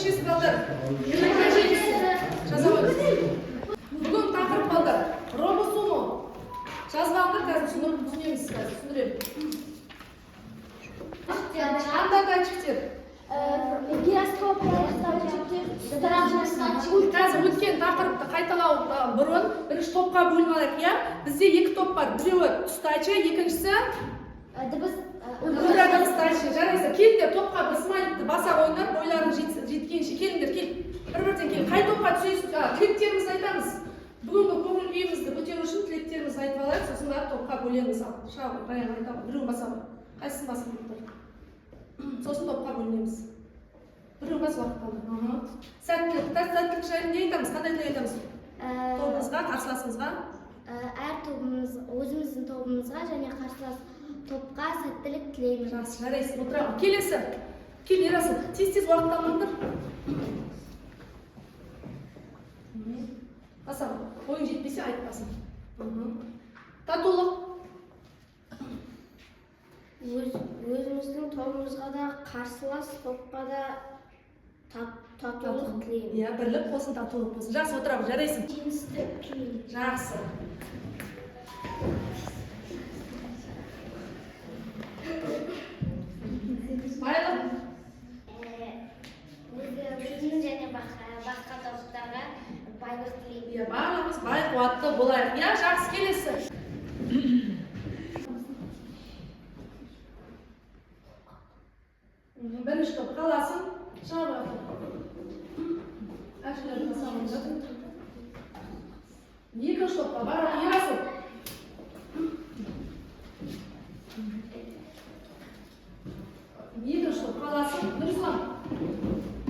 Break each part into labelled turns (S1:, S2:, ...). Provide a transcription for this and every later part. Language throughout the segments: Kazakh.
S1: нешесі балдар? 27-сі. Жаза қойыңыз. Бүгін тақырып балдар. Робосому. Жазбаңдар қазір түсінеміз қазір. Түсіндіремін. Қандай датчиктер? Қазір өткен тақырыпты қайталау бұрын бірінші топқа бөліп алайық, иә? Бізде екі топ бар. Біреуі тұстайшы, екіншісі дыбыстайшы. Жарайсыздар, келіңдер топқа бір смайликті баса қойыңдар, бойларың жеткенше келіңдер, кел. Бір-бірден кел. Қай топқа түсесіз? Тілектерімізді айтамыз. Бүгінгі көңіл күйімізді көтеру үшін тілектерімізді айтып алайық, сосын барып топқа бөлеміз. Шау, баян айтамын. Біреуін баса қой. Қайсысын басып отыр? Сосын топқа бөлінеміз. Біреу бас уақыт қалды. Сәттілік жайын не айтамыз? Қандай тілек айтамыз? Тобымызға, қарсыласымызға?
S2: Әр тобымыз, өзіміздің тобымызға және қарсылас топқа сәттілік тілейміз.
S1: Жақсы, жарайсыз. Отырамын. Келесі. Кел, Ерасыл. Тез-тез уақыт алмаңдар. Басам. Ойын жетпесе айтпасын. Татулық.
S2: Өзіміздің тобымызға да қарсылас топқа да татулық тілеймін.
S1: Иә, бірлік болсын, татулық болсын. Жақсы, отырамын, жарайсың.
S2: Жеңістік тілеймін.
S1: Жақсы. Байлық.
S2: Өзім және басқа топтарға байлық тілеймін.
S1: Иә, барлығымыз бай қуатты болайық. Иә, жақсы, келесі. Бірінші топ қаласын. Шаба. Әшілерді басамын жатыр. Екінші топқа барып Ерасыл. Екінші топ қаласын. Нұрислам.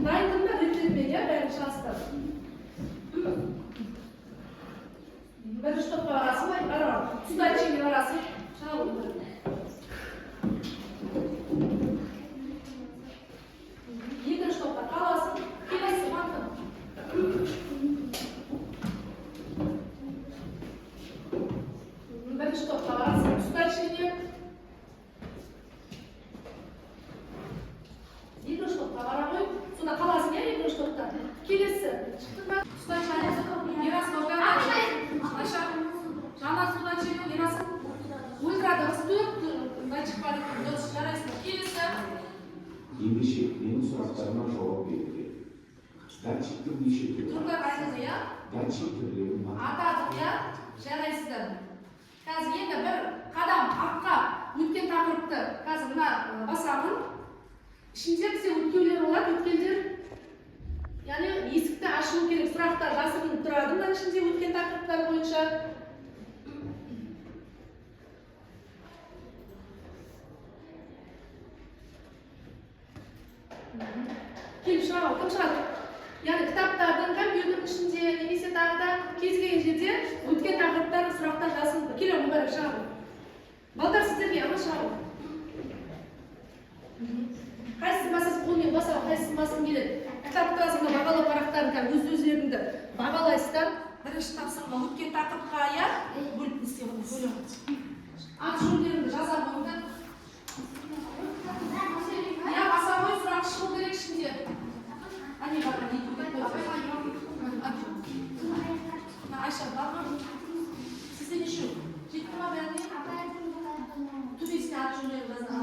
S1: Дайындың ба реттетмей, иә, бәрін шастыр. Бірінші топқа барасың, барып. Тұздай чеңге барасың. Шабыңдар. Екінші топқа қаласын. Келесі мантын. Бірінші топқа барасың. Тұздай чеңге. Екінші топқа бара қой. Сонда қаласың, иә, екінші топта. Келесі. Шықтың ба? Тұздай чеңге. Ерасыл оқиға. Айша. Жана судан чеңге. Ерасыл. Ультрада ыстық. Датчик бар екен. Дұрыс, жарайсың. Келесі.
S3: Ендеше менің сұрақтарыма жауап беруге. Датчиктің неше түрі?
S1: Тұрдар айтылды, иә?
S3: Датчик түрлерін
S1: Атадық, иә? Жарайсыздар. Қазір енді бір қадам артқа өткен тақырыпты қазір мына басамын. Ішінде бізде өткеулер болады, өткелдер. Яғни есікті ашылу керек, сұрақтар жасырынып тұрады мына ішінде өткен тақырыптар бойынша. Келіп шыға, кім шығады? Яғни кітаптардың, компьютердің ішінде, немесе тағы да кез келген жерде өткен тақырыптар, сұрақтар жазылып келе мүбәрек шығады. Балдар сіздерге ана шығады. Қайсысын басасыз, қолмен басау, қайсысын басым келеді? Кітаптарыңызға бағалау парақтарын өз-өздеріңді бағалайсыздар. Бірінші тапсырма өткен тақырыпқа ая бөліп істеуді. Ат жөндеріңді жаза қойыңдар. Я баса қой, сұрақ шығу керек ішінде. Ане бар, Айша, бар ма? Сізде неше? Жетті ма бәріне? Төбесіне ат жөндерін жазған.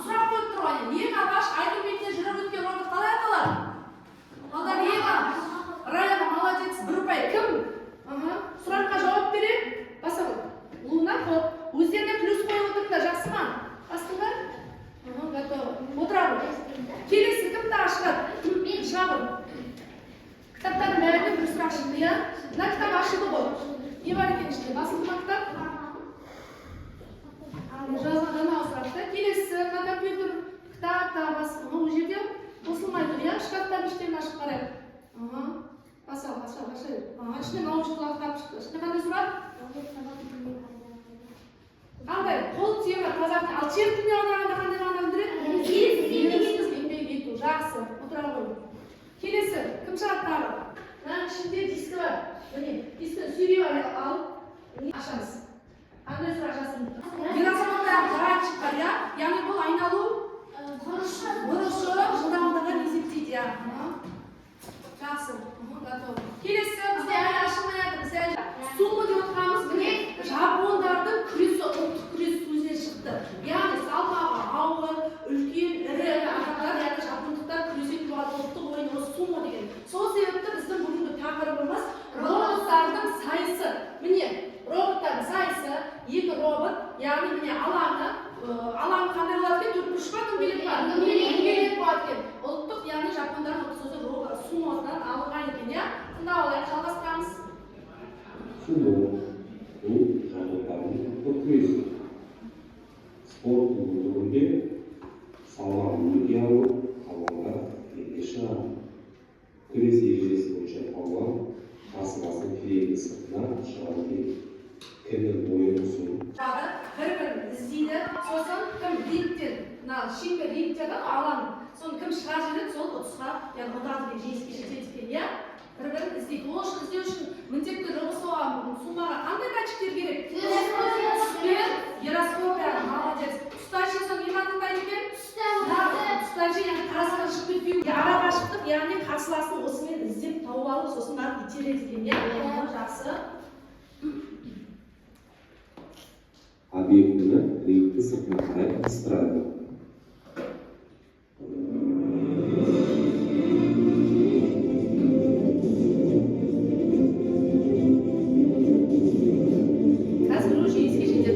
S1: Сұрақ қойып тұр ғой. Ең алғаш айту бетіне жүріп өткен орны қалай аталады? Балдар ең Раяна, молодец, бір ұпай. Кім? Сұраққа жауап береді. Баса қой. Луна қоп. Өздеріне плюс қойып отырыңдар, жақсы ма? Бастыңдар? Готово. Отыра. Келесі кім тағы шығады? Мен шығамын. Кітаптардың бәріне бір сұрақ шықты, иә? Мына кітап ашылды ғой. Не бар екен ішінде? Басылды ма кітап? Жазған анау сұрақта. Келесі мына компьютер, кітап, тағы басылды. Ол жерде қосылмай тұр, иә? Шкафтардың іштерін ашып қарайық. Басал. Ішіне наушниклар тапып шықты. Ішіне қандай сұрақ? Қандай? Қол тиемі қазақтың. Ал чех тіліне аударғанда қандай мағына білдіреді? Еңбек ету. Жақсы. Отыра қой. Келесі. Кім шығады тағы? Мынаның ішінде дискі бар. Міне, дискіні сүйрей алып ашамыз. Қандай сұрақ жасырын? Герасымондағы датчик бар, иә? Яғни бұл айналу бұрышы жылдамдығы күріш па, дөңгелек па? Дөңгелек болады екен. Ұлттық, яғни жапондардың ұлттық сөзі сумодан алынған екен, иә? Тыңдап алайық, жалғастырамыз.
S3: Сумо бұл жапондардың ұлттық күресі. Спорт түрінде салмағын өте алу, алаңға бетке шығару. Күрес ережесі бойынша палуан қарсыласын филейдің сыртына шығару керек. Кімнің бойын ұзын.
S1: Бір-бірін іздейді, сосын кім рингтен, шеңбер рингтегі алаң, соны кім шығар жібереді, сол ұтысқа, яғни ұтады деген жеңіске жетеді екен, иә? Бір-бірін іздейді. Ол үшін іздеу үшін міндетті суммаға қандай датчиктер керек? Түспен, гироскопия, молодец. Тұстайшы соң не қатындайды екен? Тұстайшы, яғни қарсыласынан шығып кетпеу. Арақашықтық, яғни қарсыласын осымен іздеп тауып алып, сосын барып итереді екен, иә? Жақсы.
S3: Объектіні рингтің сыртына қарай ыстырады.
S1: Қазір уже еске жетеді.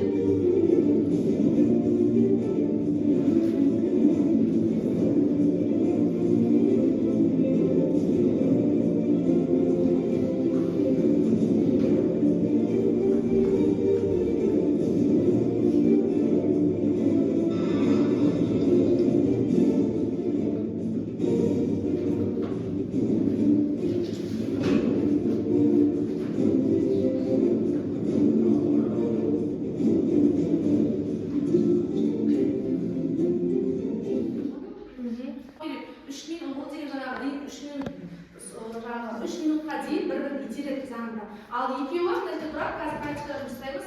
S1: Үш минутқа дейін бір-бірін итереді заңында. Ал екеуі қайда тұрады, қазір практикада жұмыстаймыз.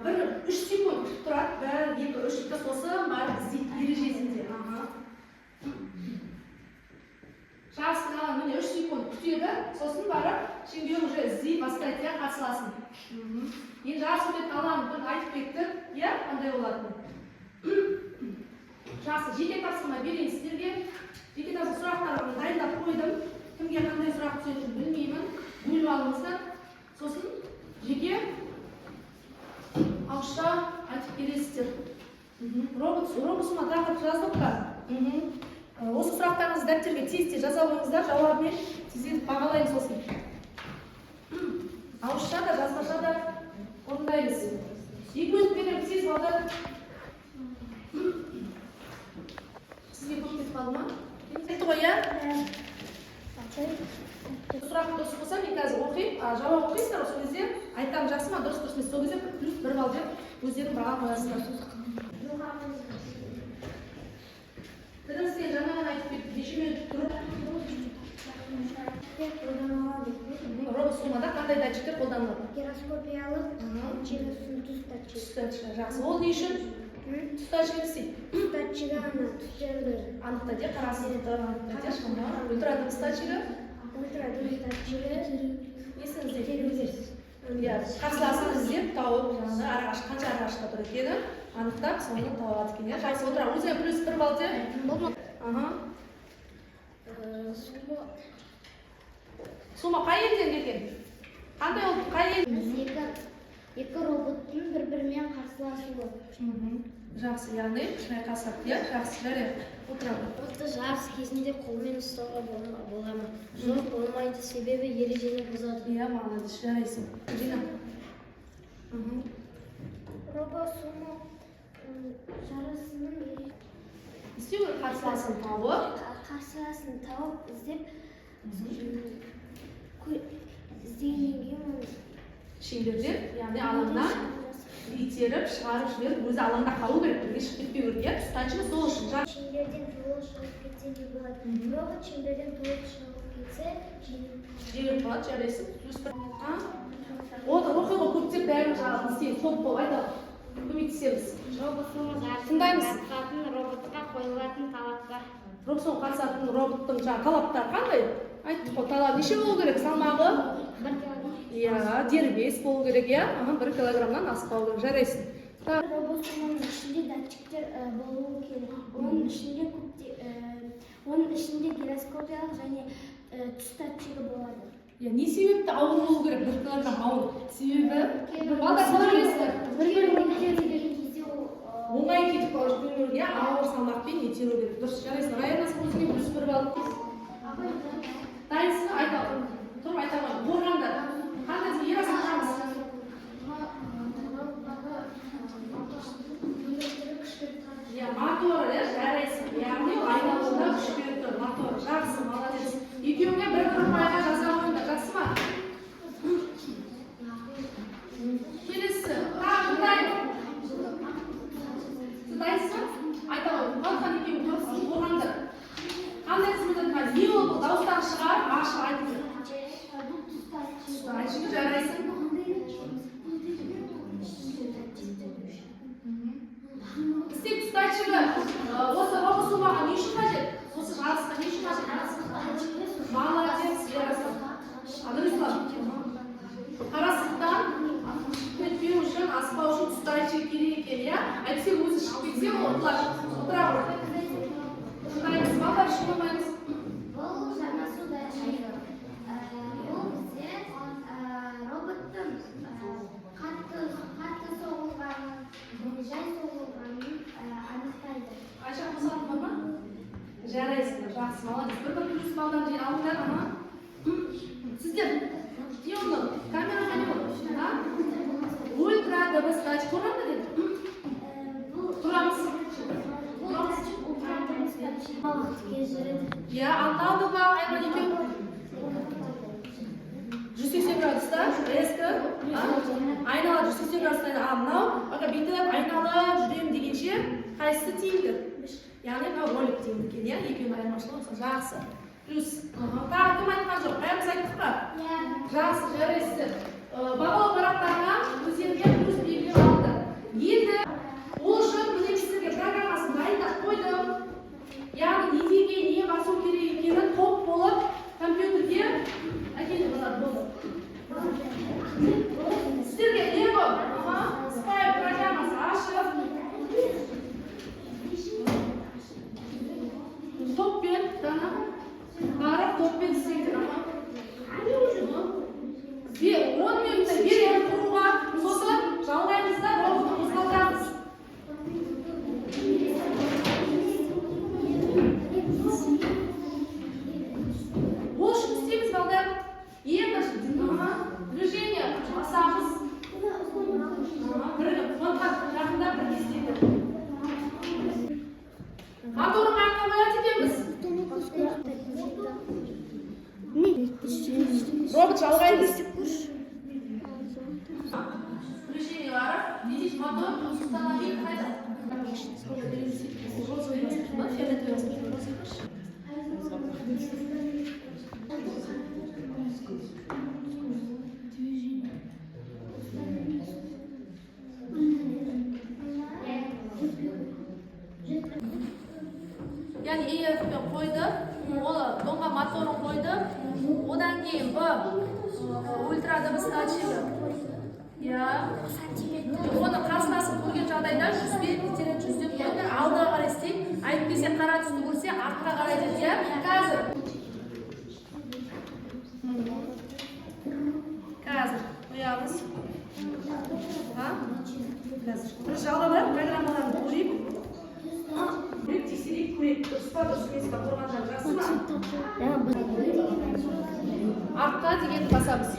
S1: Бір 3 секунд тұрады, 1, 2, 3 сосын барып іздейді ережесінде. Жақсы, міне 3 секунд күтеді, сосын барып шеңберін уже іздей бастайды, иә, қарсыласын. Енді жақсы өтетін алаңын айтып кеттік, иә, қандай болатынын. Жақсы, жеке тапсырма берейін сіздерге. Жеке тапсырма сұрақтарын дайындап қойдым. Кімге қандай сұрақ түсетінін білмеймін. Бөліп алыңыздар. Сосын жеке ауызша айтып келесіздер. Робот-сума тақырып жаздық па? Осы сұрақтарыңызды дәптерге тез-тез жаза қойыңыздар, жауабымен тездетіп бағалаймыз сосын. Ауызша да, жазбаша да орындаймыз. 2 минут беремін, тез балдар. Сізге көп кетіп қалды ма? Кетті ғой, иә? Сұрақ дұрыс болса, мен қазір оқиып, жауап оқисыздар, сол кезде айтамын жақсы ма, дұрыс емес, сол кезде плюс 1 балл деп өздерің баға қоясыздар. Тірін сен жаңадан айтып кетті, неше минут тұрып? Робот-сумада қандай датчиктер қолданылады?
S2: Гироскопиялық, тұз датчигі.
S1: Жақсы, ол не үшін? Тұз датчигі не істейді?
S2: Тұз датчигі түстерді
S1: анықтайды, қарасын ультрадыбыс датчигі.
S2: Ультрадыбыс датчигі
S1: Несін іздейді? Қарсыласын іздеп, тауып, қанша арақашықта тұр екенін анықтап, соны тауып екен. Жақсы, отыра, өзіңе плюс 1 балл деп? Сума қай елден келген? Қандай ол, қай елден?
S2: Екі роботтың бір-бірімен қарсыласуы.
S1: Жақсы, яғни шайқасады, иә? Жақсы, жария. Отырады.
S2: Осы жарыс кезінде қолмен ұстауға бола ма? Жоқ, болмайды, себебі ережені бұзады.
S1: Иә, молодец, жарайсың. Дина.
S2: Робот-сумо жарысының
S1: істеу керек қарсыласын тауып.
S2: Қарсыласын тауып, іздеп, іздегеннен кейін
S1: шеңберден, яғни алаңнан итеріп, шығарып жіберіп, өзі алаңда қалу керек, бірге шығып кетпеу керек, иә? Тұстайшығы сол үшін.
S2: Шеңберден толық шығып кетсе не болады? Робот шеңберден толық шығып кетсе,
S1: жеңіп болады, жарайсың. Оқиға көптеп бәрін жағын істейін, топ болып айтады. Көмектесеміз. Тыңдаймыз.
S2: Роботқа қойылатын талаптар.
S1: Робот-сумаға қатысатын роботтың талаптары қандай? Айттық қой, талап неше болу керек? Салмағы?
S2: 1 килограмм.
S1: Иә, дербес болу керек, иә? 1 килограммнан аспау керек, жарайсың.
S2: Робот-суманың ішінде датчиктер болуы керек. Оның ішінде гироскопиялық және тұз датчигі болады.
S1: Не себепті ауыр болу керек? 1 килограмм ауыр. Себебі? Балдар, қалай білесіздер? Оңай кетіп қалып жүрмеу, иә? Ауыр салмақпен итеру керек. Дұрыс, жарайсың. Райана өзіңе плюс 1 балл. Дайынсың, айта ал. Тұрып айта қой. Қорғандар. Қандай ер асырмамыз? Моторы, жарайсың. Яғни айналымда күш беріп тұр. Моторы, жақсы, молодец. Екеуіңе бір пайға жаза қойыңдар, жақсы ма? Келесі, тағы дайын. Сіз дайынсың? Айта қой. Қалқан екеуің тұрсың, қорғандар. Қандай қызметтен не ол бұл дауыстан шығар, ашық айтып жүр. Айтшы, жарайсың. Істеп тұстайшығы, осы робы сумаға не үшін қажет? Осы жарысқа не үшін қажет? Молодец, ярасың. Адырыслам. Қарасықтан өтпеу үшін, аспау үшін тұстайшы керек екен, я? Әйтсе өзі шығып кетсе, олар отыра ғой. Тұстаймыз, балдар үшін болмаймыз.
S2: Бұл жаңа суда жайы. Бұл бізде роботтың қатты соғылғанын, жай соғылғанын анықтайды.
S1: Айша қосатын ма? Жарайсыңдар, жақсы, молодец. Бір плюс балдан жер алдыңдар, ама. Сіздер, Тионның, камера қане бол? Ультра дыбыстач көрінді деді? Тұрамыз. Я, алтауды ба, айға екеу? 180 градуста, резкі, айнала 180 градуста, мынау, бүйтіп айнала жүрем дегенше, қайсысы тиімді? Яғни, мынау ролик тиімді екен, екеуінің айырмашылығы болса, жақсы. Плюс, тағы кім айтқан жоқ, бәріміз айттық па? Жақсы, жарайсыздар. Бағалы парақтарға өздерге плюс белгілеп алды. Енді ол үшін білемсіздерге программасын дайындап қойдым. Яғни недеге не басу керек екенін топ болып компьютерге әкеліп алады болды. Сіздерге Lego Spy программасы ашып топпен барып топпен істейді. 10 минутта берем тұруға, сосын жалғаймызда роботты қозғалтамыз. Ол үшін істейміз, балдар. Енді движение басамыз. Жақында бірге істейді. Моторын қайта қояды екенбіз. Робот жалғаймыз. Движение барып, видите, мотор установить қайда. Яғни EF-пен қойды, ол доңға моторын қойды, одан кейін Б ультра дыбыстачығы. Оны қарсыласын көрген жағдайда 100-100 қойды, алдыға қарай істейді, айтпесе қара түсті көрсе, артқа қарай дейді. Қазір қоямыз. Бір жалғабар программаларын көрейік. Тексерейік, көрейік. Дұрыс па, дұрыс емес па, қорғандар жақсы ма? Артқа деген басамыз.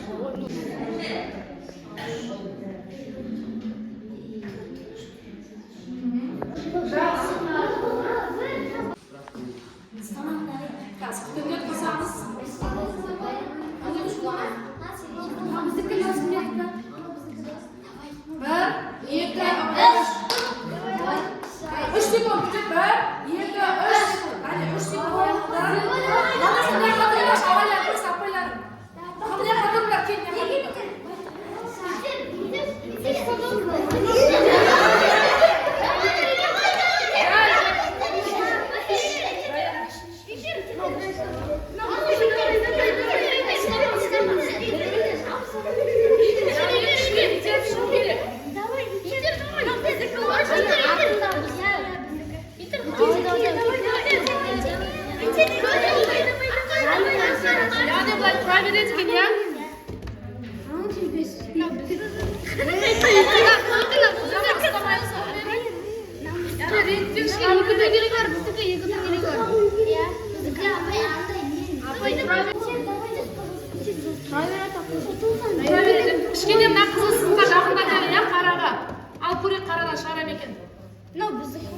S1: Жақсы. Қазір күтімдер қосамыз. Бір, екі, үш секунд күтіп, бір, екі, үш. Әне, 3 секунд қойыңыздар. Қандай қатырыңдар, шабайларыңыз, апайларың. Қандай қатырыңдар, кеңіне қатырыңдар. Yani былай тұра береді екен, я? Рейттен шыға мүмкін
S2: Bizdeki gerek var, bizdeki yıkıtın gerek var. Ya, bizdeki apay anda inen.
S1: Apay tura ber.
S2: Tura ber.
S1: Кішкене мына қызыл сызға жақындатайын, иә, қараға. Ал көрейік қарадан шығара ма екен.
S2: No, bizdeki.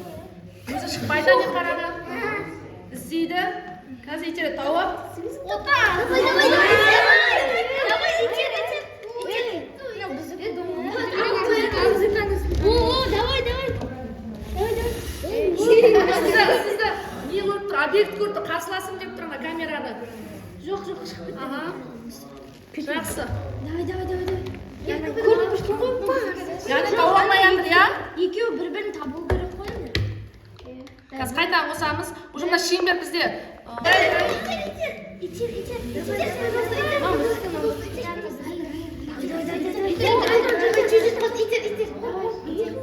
S1: Өзі шықпайды не қараға. Іздейді. Қазір итереді тауып.
S2: Ота. Давай, давай, давай. Давай, итер. No, bizdeki. О, давай, давай.
S1: Сізді не көріп тұр, объект көріп тұр, қарсыласым деп тұр ана камераны.
S2: Жоқ, шығып.
S1: Ага. Жақсы.
S2: Давай. Көріп тұрсың ғой?
S1: Яғни тауып алмай жатыр, иә?
S2: Екеуі бір-бірін табу керек қой енді.
S1: Қазір қайтадан қосамыз. Уже мына шеңбер бізде.
S2: Итер.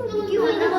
S2: Екеуі ойнап